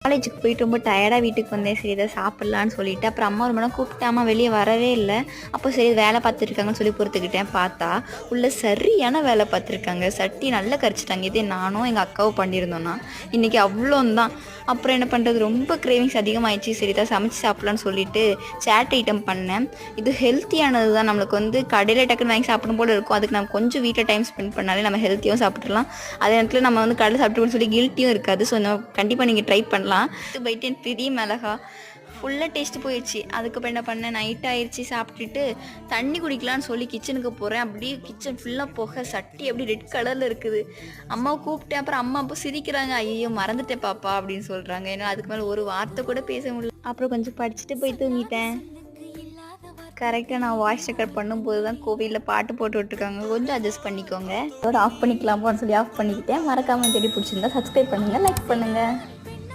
காலேஜுக்கு போயிட்டு ரொம்ப டயர்டாக வீட்டுக்கு வந்தேன். சரி இதை சாப்பிட்லான்னு சொல்லிவிட்டு அப்புறம் அம்மா ஒரு மணி கூப்பிட்டு அம்மா வெளியே வரவே இல்லை. அப்போ சரி வேலை பார்த்துருக்காங்கன்னு சொல்லி பொறுத்துக்கிட்டேன். பார்த்தா உள்ள சரியான வேலை பார்த்துருக்காங்க. சட்டி நல்லா கரிச்சிட்டாங்க. இதே நானும் எங்கள் அக்காவும் பண்ணியிருந்தோன்னா இன்றைக்கி அவ்வளோந்தான். அப்புறம் என்ன பண்ணுறது, ரொம்ப கிரேவிங்ஸ் அதிகமாகிடுச்சு. சரி தான் சமைச்சு சாப்பிட்லான்னு சொல்லிட்டு சேட் ஐட்டம் பண்ணேன். இது ஹெல்த்தியானது தான். நம்மளுக்கு வந்து கடையில் டக்குன்னு வாங்கி சாப்பிடும் போல் இருக்கும். அதுக்கு நம்ம கொஞ்சம் வீட்டில் டைம் ஸ்பெண்ட் பண்ணாலே நம்ம ஹெல்த்தியாகவும் சாப்பிட்றலாம். அதே நேரத்தில் நம்ம வந்து கடையில் சாப்பிட்டுன்னு சொல்லி கில்ட்டியும் இருக்காது. ஸோ கண்டிப்பாக நீங்கள் ட்ரை பண்ணலாம். பைட்டு பெரிய மிளகா ஃபுல்லாக டேஸ்ட்டு போயிடுச்சு. அதுக்கப்புறம் என்ன பண்ணேன், நைட் ஆயிடுச்சு. சாப்பிட்டுட்டு தண்ணி குடிக்கலான்னு சொல்லி கிச்சனுக்கு போகிறேன். அப்படியே கிச்சன் ஃபுல்லாக போக சட்டி அப்படி ரெட் கலரில் இருக்குது. அம்மாவை கூப்பிட்டேன். அப்புறம் அம்மா அப்போ சிரிக்கிறாங்க. ஐயோ மறந்துட்டேன் பாப்பா அப்படின்னு சொல்கிறாங்க. ஏன்னா அதுக்கு மேலே ஒரு வார்த்தை கூட பேச முடியல. அப்புறம் கொஞ்சம் படிச்சுட்டு போய் தூங்கிட்டேன். கரெக்டாக நான் வாய்ஸ் ரெக்கார்ட் பண்ணும்போது தான் கோவிலில் பாட்டு போட்டு விட்டுருக்காங்க. கொஞ்சம் அட்ஜஸ்ட் பண்ணிக்கோங்க. அதோட ஆஃப் பண்ணிக்கலாமான்னு சொல்லி ஆஃப் பண்ணிக்கிட்டேன். மறக்காமல் தேடி பிடிச்சிருந்தா சப்ஸ்கிரைப் பண்ணுங்கள், லைக் பண்ணுங்கள்.